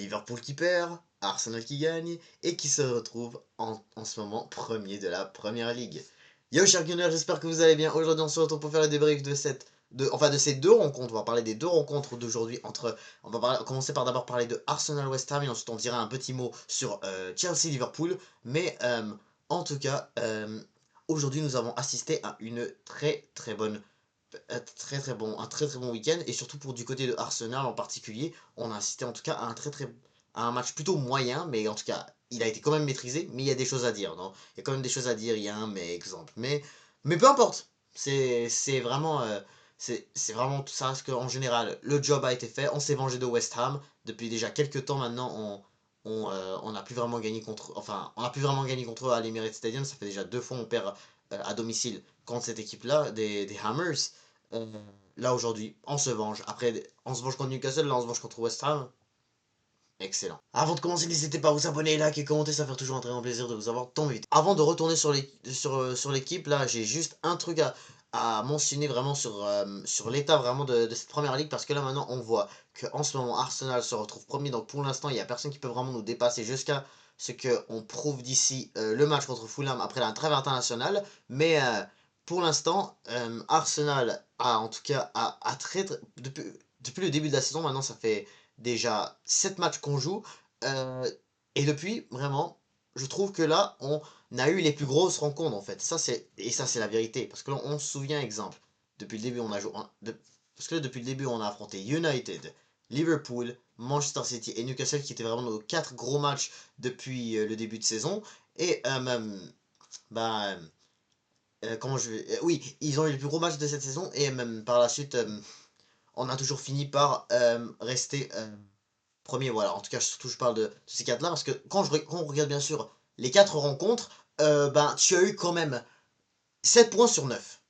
Liverpool qui perd, Arsenal qui gagne et qui se retrouve en ce moment premier de la Première Ligue. Yo chers Gunners, j'espère que vous allez bien. Aujourd'hui on se retrouve pour faire le débrief de ces deux rencontres. On va parler des deux rencontres d'aujourd'hui on va commencer par d'abord parler de Arsenal-West Ham et ensuite on dira un petit mot sur Chelsea-Liverpool. Mais en tout cas, aujourd'hui nous avons assisté à une très bonne un très bon week-end et surtout pour du côté de Arsenal en particulier, on a assisté en tout cas à un match plutôt moyen, mais en tout cas il a été quand même maîtrisé, mais il y a des choses à dire, non? Il y a quand même des choses à dire, il y a un mais exemple, mais peu importe, c'est vraiment c'est vraiment tout ça, parce qu'en général le job a été fait, on s'est vengé de West Ham depuis déjà quelques temps maintenant, on n'a plus vraiment gagné contre, enfin on n'a plus vraiment gagné contre eux à l'Emirates Stadium, ça fait déjà 2 fois on perd à domicile contre cette équipe-là, des Hammers. Euh, Là aujourd'hui, on se venge. Après, on se venge contre Newcastle, là on se venge contre West Ham. Excellent. Avant de commencer, n'hésitez pas à vous abonner, liker, commenter, ça fait toujours un très grand plaisir de vous avoir dans mes vidéos. Avant de retourner sur l'équipe, là j'ai juste un truc à mentionner vraiment sur l'état vraiment de cette première ligue, parce que là maintenant on voit qu'en ce moment Arsenal se retrouve premier, donc pour l'instant il n'y a personne qui peut vraiment nous dépasser jusqu'à ce qu'on prouve d'ici le match contre Fulham après la trêve internationale, mais pour l'instant Arsenal a en tout cas depuis le début de la saison, maintenant ça fait déjà 7 matchs qu'on joue. Et depuis, vraiment, je trouve que là, on a eu les plus grosses rencontres en fait. Ça, c'est la vérité. Parce que là, on se souvient, exemple, depuis le début, on a joué. Parce que là, depuis le début, on a affronté United, Liverpool, Manchester City et Newcastle qui étaient vraiment nos 4 gros matchs depuis le début de saison. Et même, bah, comment je vais. Oui, ils ont eu les plus gros matchs de cette saison. Et même par la suite, on a toujours fini par rester premier, voilà. En tout cas, surtout, je parle de ces 4-là, parce que quand on regarde bien sûr les 4 rencontres, ben, tu as eu quand même 7 points sur 9.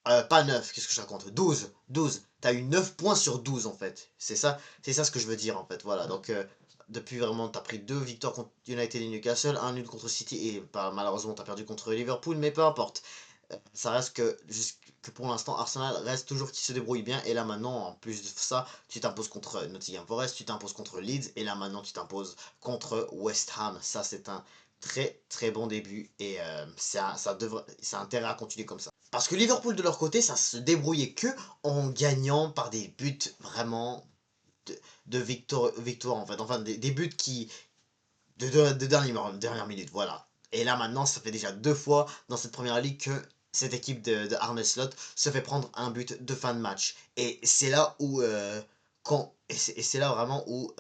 Pas 9, qu'est-ce que je raconte? 12. T'as eu 9 points sur 12 en fait. C'est ça ce que je veux dire en fait. Voilà, donc depuis vraiment, t'as pris 2 victoires contre United et Newcastle, un nul contre City et malheureusement t'as perdu contre Liverpool, mais peu importe. Ça reste que pour l'instant, Arsenal reste toujours qui se débrouille bien. Et là maintenant, en plus de ça, tu t'imposes contre Nottingham Forest, tu t'imposes contre Leeds. Et là maintenant, tu t'imposes contre West Ham. Ça, c'est un très bon début. Et ça a intérêt à continuer comme ça. Parce que Liverpool, de leur côté, ça se débrouillait que en gagnant par des buts vraiment de victoire en fait. Enfin, des buts de dernière minute, voilà. Et là maintenant, ça fait déjà 2 fois dans cette première ligue que cette équipe de Arne Slot se fait prendre un but de fin de match. Et c'est là où c'est là vraiment où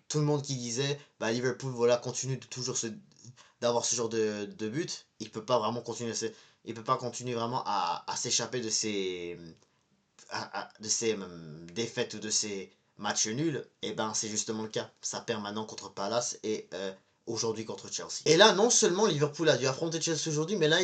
tout le monde qui disait bah Liverpool voilà continue de toujours d'avoir ce genre de but, il peut pas continuer vraiment à s'échapper de ces défaites ou de ces matchs nuls, et ben c'est justement le cas. Ça perd maintenant contre Palace et aujourd'hui contre Chelsea. Et là, non seulement Liverpool a dû affronter Chelsea aujourd'hui, mais là,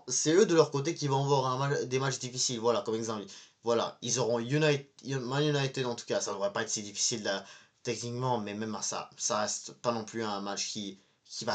c'est eux de leur côté qui vont avoir des matchs difficiles. Voilà, comme exemple. Voilà, ils auront Man United en tout cas, ça devrait pas être si difficile là, techniquement, mais même à ça reste pas non plus un match qui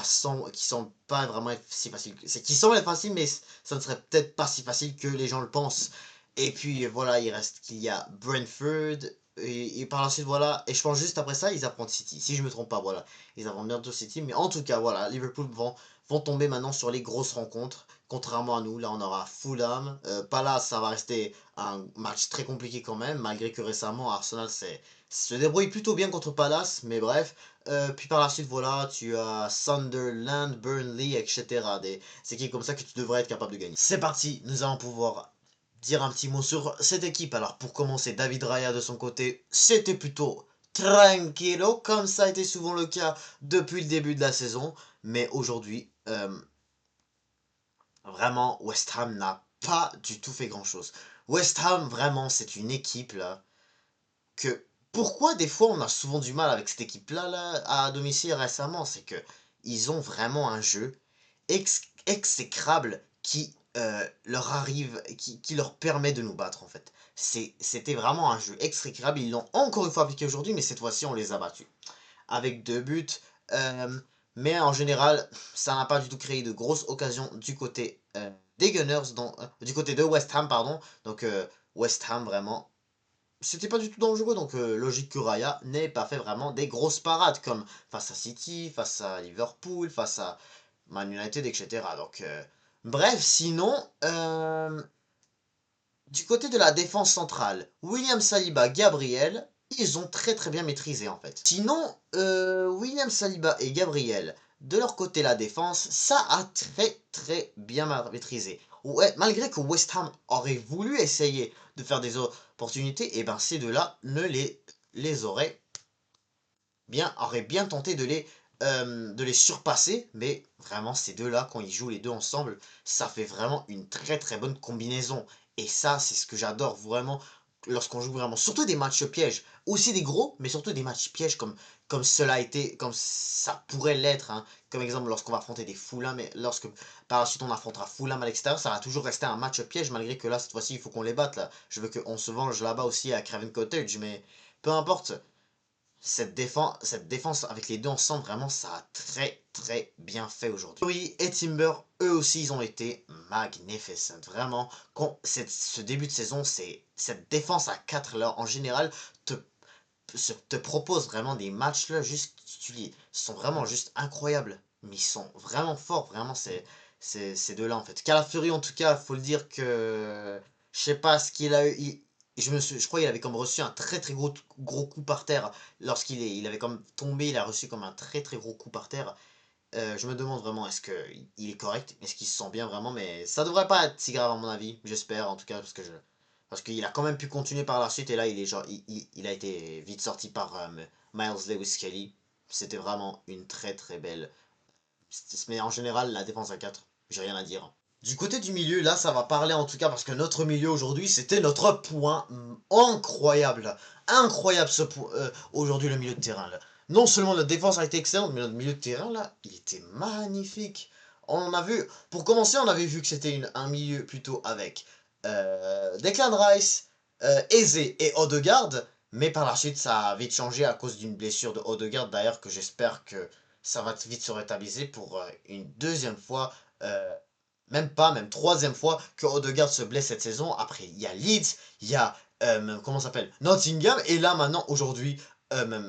semble pas vraiment être si facile. C'est qui semble être facile, mais ça ne serait peut-être pas si facile que les gens le pensent. Et puis voilà, il reste qu'il y a Brentford. Et par la suite, voilà. Et je pense juste après ça, ils affrontent City. Si je me trompe pas, voilà. Ils affrontent bientôt City. Mais en tout cas, voilà. Liverpool vont tomber maintenant sur les grosses rencontres. Contrairement à nous, là, on aura Fulham. Palace, ça va rester un match très compliqué quand même. Malgré que récemment, Arsenal se débrouille plutôt bien contre Palace. Mais bref. Puis par la suite, voilà, tu as Sunderland, Burnley, etc. Des équipes comme ça que tu devrais être capable de gagner. C'est parti, nous allons pouvoir dire un petit mot sur cette équipe. Alors pour commencer, David Raya de son côté, c'était plutôt tranquillo, comme ça a été souvent le cas depuis le début de la saison. Mais aujourd'hui, vraiment, West Ham n'a pas du tout fait grand-chose. West Ham, vraiment, c'est une équipe là que... Pourquoi des fois on a souvent du mal avec cette équipe-là là, à domicile récemment, c'est que ils ont vraiment un jeu exécrable qui leur arrive, qui leur permet de nous battre en fait. C'était vraiment un jeu exécrable, ils l'ont encore une fois appliqué aujourd'hui, mais cette fois-ci on les a battus. Avec 2 buts, euh, mais en général, ça n'a pas du tout créé de grosses occasions du côté des Gunners, du côté de West Ham, pardon. Donc West Ham vraiment c'était pas du tout dangereux, donc logique que Raya n'ait pas fait vraiment des grosses parades, comme face à City, face à Liverpool, face à Man United, etc. Donc, bref, sinon, du côté de la défense centrale, William Saliba, Gabriel, ils ont très bien maîtrisé en fait. Sinon, William Saliba et Gabriel, de leur côté la défense, ça a très bien maîtrisé. Ouais, malgré que West Ham aurait voulu essayer de faire des opportunités, et ben ces deux-là ne les auraient bien tenté de les surpasser, mais vraiment ces deux-là, quand ils jouent les deux ensemble, ça fait vraiment une très bonne combinaison. Et ça, c'est ce que j'adore vraiment lorsqu'on joue vraiment, surtout des matchs pièges, aussi des gros, mais surtout des matchs pièges comme cela a été, comme ça pourrait l'être, hein. Comme exemple lorsqu'on va affronter des Fulham, mais lorsque par la suite on affrontera Fulham à l'extérieur, ça va toujours rester un match piège, malgré que là, cette fois-ci, il faut qu'on les batte, là. Je veux qu'on se venge là-bas aussi à Craven Cottage, mais peu importe, cette défense avec les deux ensemble, vraiment, ça a très bien fait aujourd'hui. Oui, et Timber, eux aussi, ils ont été magnificent. Vraiment, ce début de saison, cette défense à 4 là, en général, te, te propose vraiment des matchs là, juste, ils sont vraiment juste incroyables. Mais ils sont vraiment forts, vraiment, ces deux-là, en fait. Calafiori, en tout cas, faut le dire que, je sais pas ce qu'il a eu, je crois qu'il avait comme reçu un très gros coup par terre il avait comme tombé, il a reçu comme un très gros coup par terre. Je me demande vraiment, est-ce que il est correct, est-ce qu'il se sent bien vraiment, mais ça devrait pas être si grave à mon avis, j'espère en tout cas, parce qu'il a quand même pu continuer par la suite, et là il est genre, il a été vite sorti par Miles Lewis Kelly. C'était vraiment une très belle, mais en général la défense à 4, j'ai rien à dire. Du côté du milieu, là, ça va parler en tout cas parce que notre milieu aujourd'hui, c'était notre point incroyable. Incroyable ce point. Aujourd'hui, le milieu de terrain, là. Non seulement notre défense a été excellente, mais notre milieu de terrain, là, il était magnifique. On a vu, pour commencer, on avait vu que c'était un milieu plutôt avec Declan Rice, Eze et Odegaard. Mais par la suite, ça a vite changé à cause d'une blessure de Odegaard. D'ailleurs, que j'espère que ça va vite se rétablir pour une deuxième fois. Même troisième fois que Odegaard se blesse cette saison. Après, il y a Leeds, il y a, comment ça s'appelle, Nottingham, et là maintenant, aujourd'hui, comment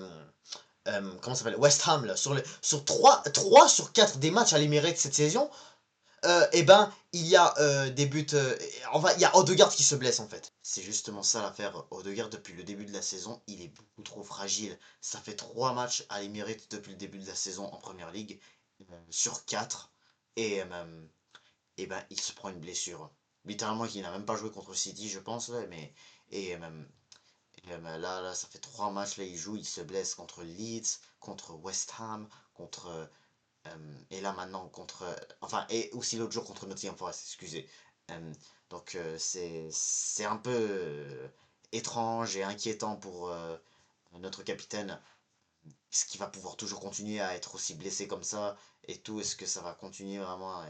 ça s'appelle, West Ham, là, sur 3 sur 4 des matchs à l'Emirates cette saison, et ben, il y a des buts, enfin, il y a Odegaard qui se blesse en fait. C'est justement ça l'affaire. Odegaard, depuis le début de la saison, il est beaucoup trop fragile. Ça fait 3 matchs à l'Emirates depuis le début de la saison en Première Ligue, sur 4, et et ben il se prend une blessure. Littéralement, il n'a même pas joué contre City, je pense, là, mais là, ça fait 3 matchs, là, il joue, il se blesse contre Leeds, contre West Ham, contre et là maintenant contre enfin, et aussi l'autre jour contre Nottingham Forest, excusez. Donc c'est un peu étrange et inquiétant pour notre capitaine. Est-ce qu'il va pouvoir toujours continuer à être aussi blessé comme ça et tout? Est-ce que ça va continuer vraiment?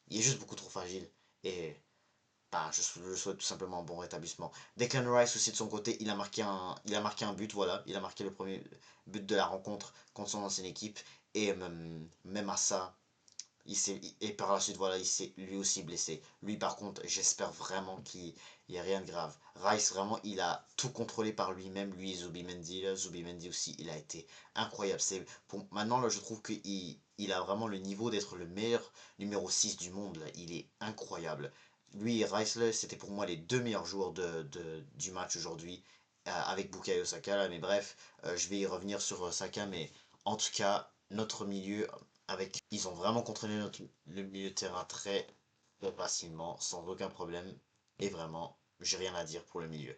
Il est juste beaucoup trop fragile. Et bah, je souhaite tout simplement un bon rétablissement. Declan Rice aussi de son côté, il a marqué un but, voilà. Il a marqué le premier but de la rencontre contre son ancienne équipe. Et même à ça, et par la suite, voilà, il s'est lui aussi blessé. Lui, par contre, j'espère vraiment qu'il n'y a rien de grave. Rice, vraiment, il a tout contrôlé par lui-même. Lui et Zubimendi, là, Zubimendi aussi, il a été incroyable. Maintenant, là, je trouve qu'il a vraiment le niveau d'être le meilleur numéro 6 du monde. Là. Il est incroyable. Lui et Rice, là, c'était pour moi les deux meilleurs joueurs du match aujourd'hui. Avec Bukayo Saka, là, mais bref, je vais y revenir sur Saka, mais en tout cas, notre milieu, ils ont vraiment contrôlé le milieu de terrain très facilement, sans aucun problème. Et vraiment, j'ai rien à dire pour le milieu.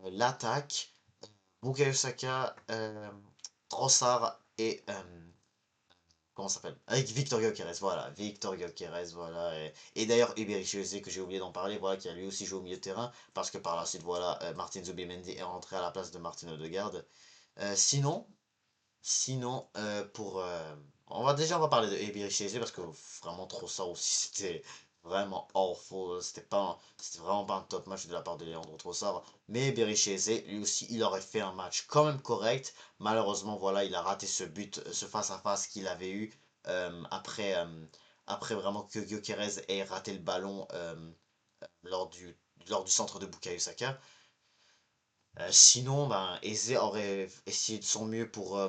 L'attaque, Bukayo Saka, Trossard et comment ça s'appelle? Avec Victor Gyökeres, voilà. Victor Gyökeres, voilà. Et d'ailleurs, Eberechi Eze, que j'ai oublié d'en parler, voilà, qui a lui aussi joué au milieu de terrain. Parce que par la suite, voilà, Martin Zubimendi est rentré à la place de Martin Odegaard. Sinon, pour. On va parler de Eberechi Eze parce que vraiment, trop ça aussi, c'était vraiment awful. C'était vraiment pas un top match de la part de Leandro Trossard. Mais Eberechi Eze, lui aussi, il aurait fait un match quand même correct. Malheureusement, voilà, il a raté ce but, ce face-à-face qu'il avait eu après, après vraiment que Gyökeres ait raté le ballon lors du centre de Bukayo Saka. Sinon, ben, Eze aurait essayé de son mieux pour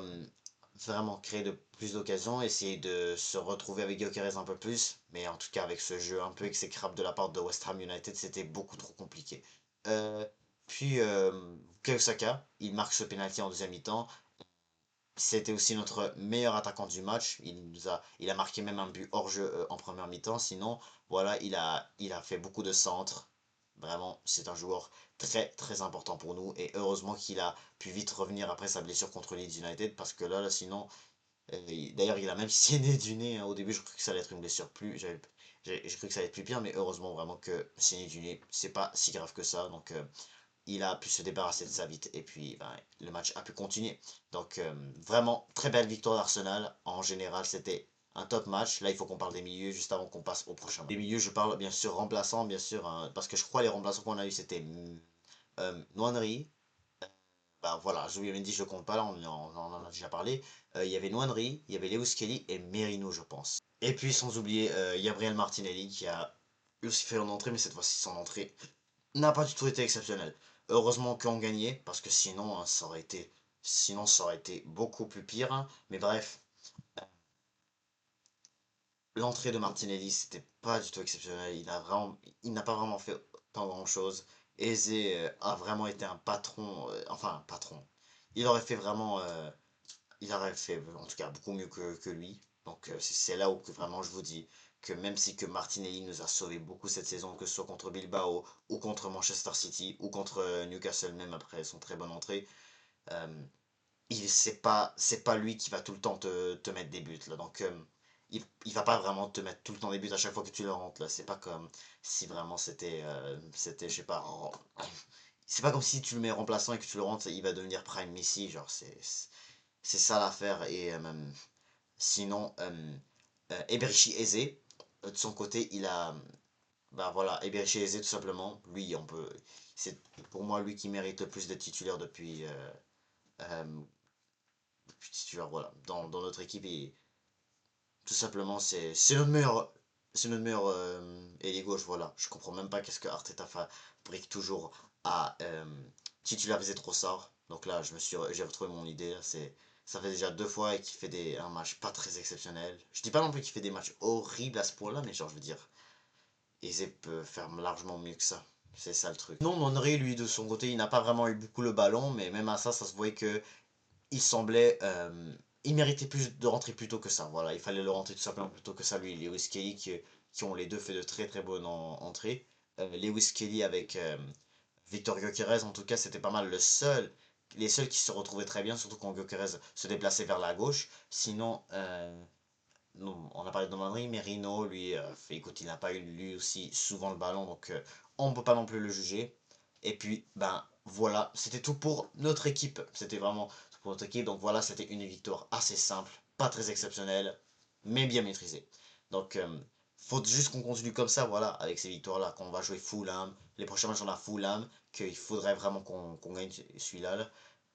vraiment créer de plus d'occasions, essayer de se retrouver avec Gyökeres un peu plus, mais en tout cas avec ce jeu un peu exécrable de la part de West Ham United, c'était beaucoup trop compliqué. Euh, puis Bukayo Saka, il marque ce penalty en deuxième mi-temps. C'était aussi notre meilleur attaquant du match. Il a marqué même un but hors jeu en première mi-temps. Sinon, voilà, il a fait beaucoup de centres. Vraiment, c'est un joueur très très important pour nous. Et heureusement qu'il a pu vite revenir après sa blessure contre Leeds United. Parce que là sinon, d'ailleurs, il a même saigné du nez, hein. Au début, je croyais que ça allait être une blessure plus. J'ai cru que ça allait être plus pire. Mais heureusement vraiment que saigner du nez, c'est pas si grave que ça. Donc, il a pu se débarrasser de ça vite et puis ben, le match a pu continuer. Donc vraiment très belle victoire d'Arsenal. En général c'était un top match. Là il faut qu'on parle des milieux juste avant qu'on passe au prochain match. Les milieux je parle bien sûr remplaçants bien sûr hein, parce que je crois les remplaçants qu'on a eu c'était Nwaneri. Bah voilà, Zubimendi je compte pas là on en a déjà parlé. Il y avait Nwaneri, il y avait Lewis Kelly et Merino je pense. Et puis sans oublier Gabriel Martinelli qui a aussi fait une entrée mais cette fois-ci son entrée n'a pas du tout été exceptionnel. Heureusement qu'on gagnait, parce que sinon, hein, ça aurait été beaucoup plus pire, hein. Mais bref, l'entrée de Martinelli, c'était pas du tout exceptionnel. Il n'a pas vraiment fait tant grand chose. Eze a vraiment été un patron, enfin un patron. Il aurait fait vraiment, il aurait fait en tout cas beaucoup mieux que lui. Donc c'est là où que vraiment je vous dis que même si que Martinelli nous a sauvé beaucoup cette saison, que ce soit contre Bilbao ou contre Manchester City ou contre Newcastle même après son très bonne entrée, euh, c'est pas lui qui va tout le temps te mettre des buts là. Donc il va pas vraiment te mettre tout le temps des buts à chaque fois que tu le rentres là. C'est pas comme si vraiment c'était je sais pas c'est pas comme si tu le mets remplaçant et que tu le rentres, il va devenir prime Messi, genre c'est ça l'affaire. Et sinon, Eberechi Eze, de son côté, il a. Bah voilà, Eberechi Eze, tout simplement. Lui, on peut. C'est pour moi lui qui mérite le plus de titulaires euh, depuis titulaire, voilà. Dans notre équipe, et tout simplement, c'est notre meilleur. C'est notre meilleur ailier gauche, voilà. Je comprends même pas qu'est-ce que Arteta fabrique toujours à titulariser Trossard. Donc là, j'ai retrouvé mon idée. Ça fait déjà deux fois qu'il fait un match pas très exceptionnel. Je dis pas non plus qu'il fait des matchs horribles à ce point-là, mais genre, je veux dire, Eze peut faire largement mieux que ça. C'est ça le truc. Non, Henry, lui, de son côté, il n'a pas vraiment eu beaucoup le ballon, mais même à ça, ça se voyait que il semblait. Il méritait plus de rentrer plus tôt que ça. Voilà, il fallait le rentrer tout simplement plus tôt que ça, lui et Lewis Kelly, qui ont les deux fait de très très bonnes entrées. Lewis Kelly avec Victor Gyökeres, en tout cas, c'était pas mal les seuls qui se retrouvaient très bien, surtout quand Gyökeres se déplaçait vers la gauche. Sinon, non, on a parlé de Mandry, mais Rino, lui, écoute, il n'a pas eu lui aussi souvent le ballon, donc on ne peut pas non plus le juger. Et puis, ben voilà, c'était tout pour notre équipe. C'était vraiment tout pour notre équipe. Donc voilà, c'était une victoire assez simple, pas très exceptionnelle, mais bien maîtrisée. Donc, faut juste qu'on continue comme ça, voilà, avec ces victoires-là, qu'on va jouer Fulham. Les prochains matchs, on a Fulham, qu'il faudrait vraiment qu'on gagne celui-là, là.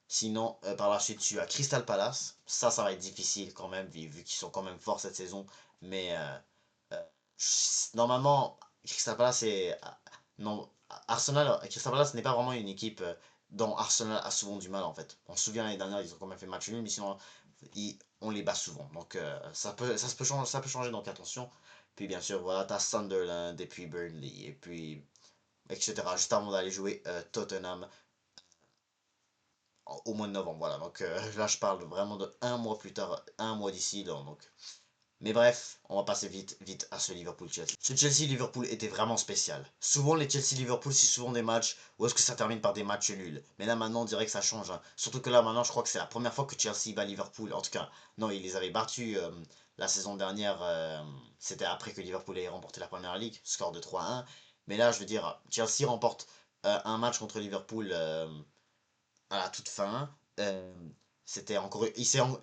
Sinon, par la suite, tu as Crystal Palace. Ça va être difficile quand même, vu qu'ils sont quand même forts cette saison. Mais euh, normalement, Crystal Palace est. Non, Crystal Palace n'est pas vraiment une équipe dont Arsenal a souvent du mal en fait. On se souvient l'année dernière, ils ont quand même fait match nul, mais sinon, on les bat souvent. Donc ça peut changer, donc attention. Puis bien sûr, voilà, t'as Sunderland, et puis Burnley, et puis etc. Juste avant d'aller jouer Tottenham au mois de novembre. Voilà, donc là je parle vraiment de un mois plus tard, un mois d'ici. Donc. Mais bref, on va passer vite à ce Liverpool-Chelsea. Ce Chelsea-Liverpool était vraiment spécial. Souvent les Chelsea-Liverpool, c'est souvent des matchs où est-ce que ça termine par des matchs nuls. Mais là maintenant, on dirait que ça change, hein. Surtout que là maintenant, je crois que c'est la première fois que Chelsea bat Liverpool. En tout cas, non, ils les avaient battus la saison dernière. C'était après que Liverpool ait remporté la Première Ligue, score de 3-1. Mais là, je veux dire, Chelsea remporte un match contre Liverpool à la toute fin. C'était encore.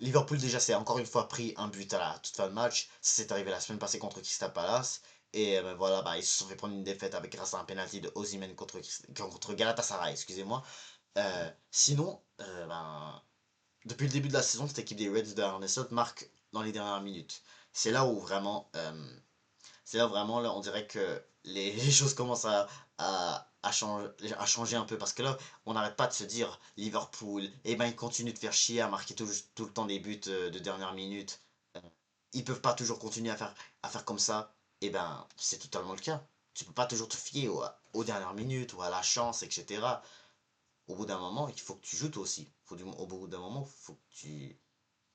Liverpool déjà s'est encore une fois pris un but à la toute fin de match. C'est arrivé la semaine passée contre Crystal Palace. Et ben voilà, bah, ils se sont fait prendre une défaite grâce à un penalty de Osimhen contre Galatasaray, excusez-moi. Sinon, depuis le début de la saison, cette équipe des Reds d'Arne Slot marque dans les dernières minutes. C'est là où vraiment, c'est là vraiment, là, on dirait que les choses commencent à changer un peu. Parce que là, on n'arrête pas de se dire, Liverpool, eh ben, ils continuent de faire chier à marquer tout le temps des buts de dernière minute. Euh, Ils peuvent pas toujours continuer à faire comme ça. Eh ben, c'est totalement le cas. Tu peux pas toujours te fier aux dernières minutes ou à la chance, etc. Au bout d'un moment, il faut que tu joues toi aussi. Au bout d'un moment, il faut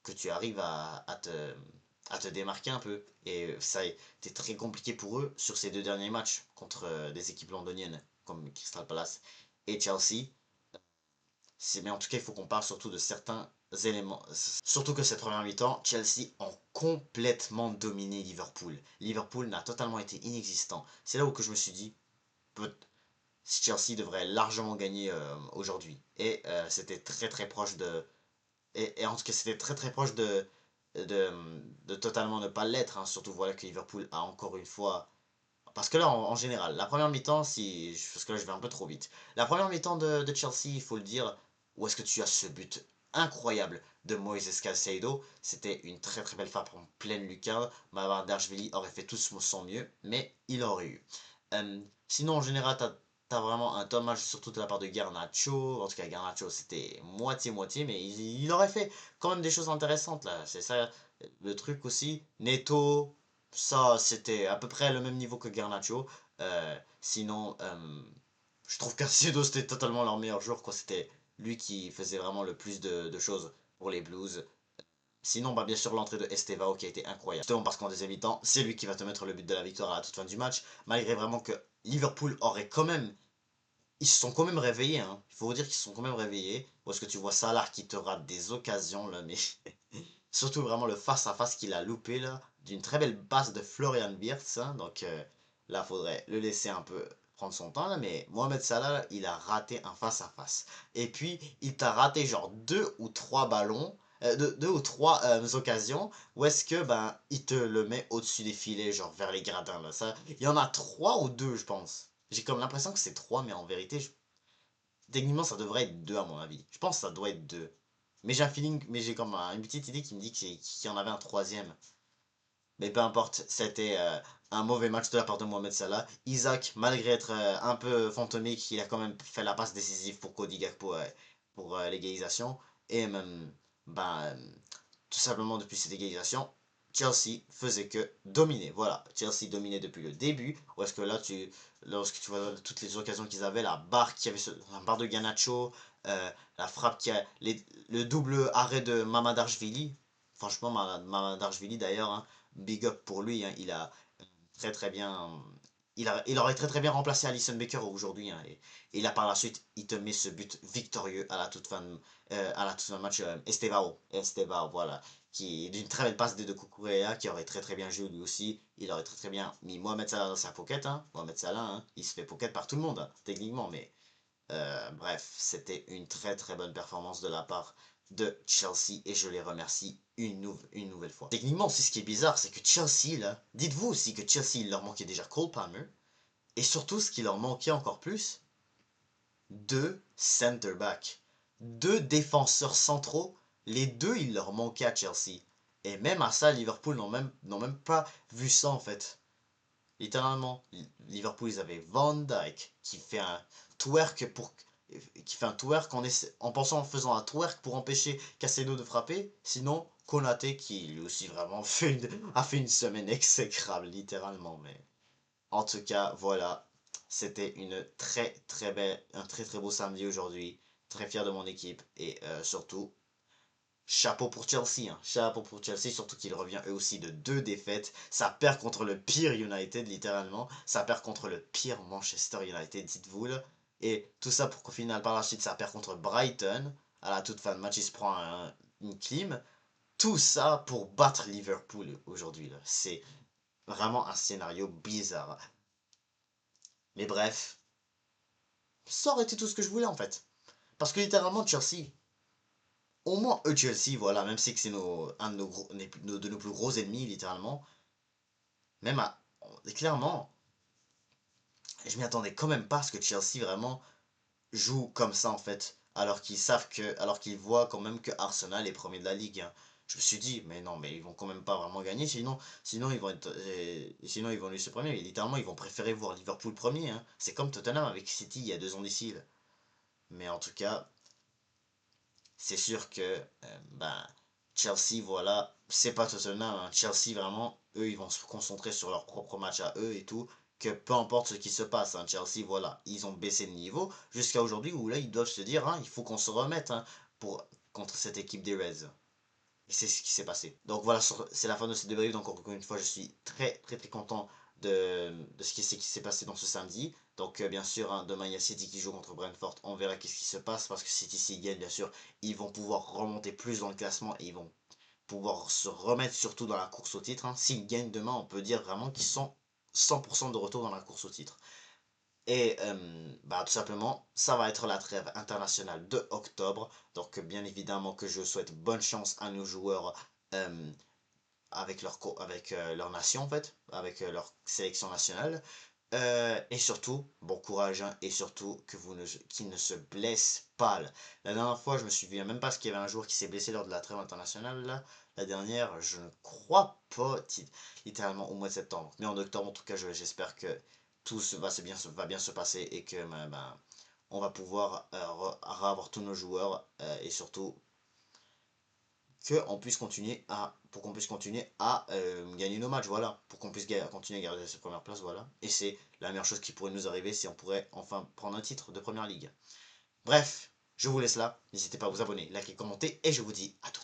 que tu arrives à te démarquer un peu. Et ça a été très compliqué pour eux sur ces 2 derniers matchs contre des équipes londoniennes comme Crystal Palace et Chelsea. Mais en tout cas, il faut qu'on parle surtout de certains éléments. Surtout que cette première mi-temps, Chelsea ont complètement dominé Liverpool. Liverpool n'a totalement été inexistant. C'est là où que je me suis dit, Chelsea devrait largement gagner aujourd'hui. Et c'était très très proche de, et en tout cas, c'était très très proche de, de totalement ne pas l'être. Hein. Surtout voilà que Liverpool a encore une fois. Parce que là, en général, la première mi-temps, parce que là je vais un peu trop vite. La première mi-temps de Chelsea, il faut le dire, où est-ce que tu as ce but incroyable de Moises Caicedo. C'était une très très belle frappe en pleine lucarne. Mavardashvili aurait fait tout son mieux, mais il aurait eu. Sinon, en général, t'as vraiment un top match, surtout de la part de Garnacho. En tout cas, Garnacho, c'était moitié-moitié, mais il aurait fait quand même des choses intéressantes, là. C'est ça le truc aussi. Neto, ça, c'était à peu près le même niveau que Garnacho. Sinon, je trouve qu'Arcedo, c'était totalement leur meilleur joueur, quoi. C'était lui qui faisait vraiment le plus de choses pour les Blues. Sinon, bah, bien sûr, l'entrée de Estevao qui a été incroyable. Justement parce qu'en deuxième mi-temps, c'est lui qui va te mettre le but de la victoire à la toute fin du match. Malgré vraiment que Liverpool aurait quand même. Ils se sont quand même réveillés, hein. Il faut vous dire qu'ils se sont quand même réveillés. Où est-ce que tu vois Salah qui te rate des occasions, là, mais. Surtout vraiment le face-à-face qu'il a loupé, là. D'une très belle passe de Florian Wirtz, hein. Donc là, faudrait le laisser un peu prendre son temps, là. Mais Mohamed Salah, là, il a raté un face-à-face. Et puis, il t'a raté genre 2 ou 3 ballons. Deux ou trois occasions où est-ce que ben il te le met au-dessus des filets, genre vers les gradins là. Ça, il y en a 3 ou 2, je pense. J'ai comme l'impression que c'est 3, mais en vérité, techniquement, ça devrait être 2 à mon avis. Je pense que ça doit être 2. Mais j'ai un feeling, mais j'ai comme une petite idée qui me dit qu'il y en avait un troisième. Mais peu importe, c'était un mauvais match de la part de Mohamed Salah. Isaac, malgré être un peu fantomique, il a quand même fait la passe décisive pour Cody Gakpo pour l'égalisation. Et même, ben, tout simplement depuis cette égalisation, Chelsea faisait que dominer. Voilà, Chelsea dominait depuis le début. Ou est-ce que là, lorsque tu vois toutes les occasions qu'ils avaient, la barre qui avait la barre de Garnacho, la frappe le double arrêt de Mamadashvili. Franchement, Mamadashvili d'ailleurs, hein, big up pour lui, hein, il a très très bien. Il aurait très très bien remplacé Alisson Becker aujourd'hui. Hein, et là par la suite, il te met ce but victorieux à la toute fin de match. Estevao, voilà. Qui est d'une très belle passe de Cucurella, qui aurait très très bien joué lui aussi. Il aurait très très bien mis Mohamed Salah dans sa pocket. Hein. Mohamed Salah, hein, il se fait pocket par tout le monde, hein, techniquement. Mais bref, c'était une très très bonne performance de la part de Chelsea et je les remercie une nouvelle fois. Techniquement, c'est ce qui est bizarre, c'est que Chelsea, là, dites-vous aussi que Chelsea, il leur manquait déjà Cole Palmer, et surtout, ce qui leur manquait encore plus, 2 center-backs. 2 défenseurs centraux, les deux, il leur manquait à Chelsea. Et même à ça, Liverpool n'ont même pas vu ça en fait. Littéralement, Liverpool, ils avaient Van Dijk qui fait un twerk en pensant en faisant un twerk pour empêcher Caicedo de frapper. Sinon, Konaté qui lui aussi vraiment a fait une semaine exécrable, littéralement. Mais en tout cas, voilà, c'était une très très belle, un très très beau samedi aujourd'hui. Très fier de mon équipe et surtout chapeau pour Chelsea, hein. Chapeau pour Chelsea, surtout qu'il revient eux aussi de 2 défaites. Ça perd contre le pire United, littéralement. Ça perd contre le pire Manchester United, dites-vous là. Et tout ça pour qu'au final, par la suite, ça perd contre Brighton. À la toute fin de match, il se prend une clim. Tout ça pour battre Liverpool aujourd'hui, là. C'est vraiment un scénario bizarre. Mais bref, ça aurait été tout ce que je voulais en fait. Parce que littéralement, Chelsea, au moins eux Chelsea, voilà, même si c'est un de de nos plus gros ennemis, littéralement, même à, clairement, je m'y attendais quand même pas à ce que Chelsea vraiment joue comme ça en fait, alors qu'ils voient quand même que Arsenal est premier de la ligue. Hein. je me suis dit, mais non, mais ils vont quand même pas vraiment gagner, sinon ils vont être, sinon ils vont laisser premier. Et littéralement, ils vont préférer voir Liverpool premier, hein. C'est comme Tottenham avec City il y a 2 ans d'ici, là. Mais en tout cas, c'est sûr que ben, Chelsea, voilà, c'est pas Tottenham, hein. Chelsea, vraiment, eux, ils vont se concentrer sur leur propre match à eux et tout. Que peu importe ce qui se passe, hein, Chelsea, voilà, ils ont baissé le niveau jusqu'à aujourd'hui où là, ils doivent se dire, hein, il faut qu'on se remette, hein, pour, contre cette équipe des Reds. Et c'est ce qui s'est passé. Donc voilà, c'est la fin de ce débrief. Donc encore une fois, je suis très très très content de ce qui s'est passé dans ce samedi. Donc bien sûr, hein, demain il y a City qui joue contre Brentford. On verra qu'est-ce qui se passe parce que City s'y gagne, bien sûr, ils vont pouvoir remonter plus dans le classement et ils vont pouvoir se remettre surtout dans la course au titre, hein. S'ils gagnent demain, on peut dire vraiment qu'ils sont 100% de retour dans la course au titre. Et bah, tout simplement, ça va être la trêve internationale de octobre. Donc bien évidemment que je souhaite bonne chance à nos joueurs euh, avec leur nation en fait, avec leur sélection nationale. Et surtout, bon courage, hein, et surtout que qu'ils ne se blessent pas. Là. La dernière fois, je me souviens même pas qu'il y avait un joueur qui s'est blessé lors de la trêve internationale. Là. La dernière, je ne crois pas, littéralement au mois de septembre. Mais en octobre, en tout cas, j'espère que va bien se passer et que ben, on va pouvoir avoir tous nos joueurs et surtout pour qu'on puisse continuer à gagner nos matchs, voilà, pour qu'on puisse continuer à garder cette première place, voilà. Et c'est la meilleure chose qui pourrait nous arriver si on pourrait enfin prendre un titre de première ligue. Bref, je vous laisse là, n'hésitez pas à vous abonner, liker, commenter, et je vous dis à toutes.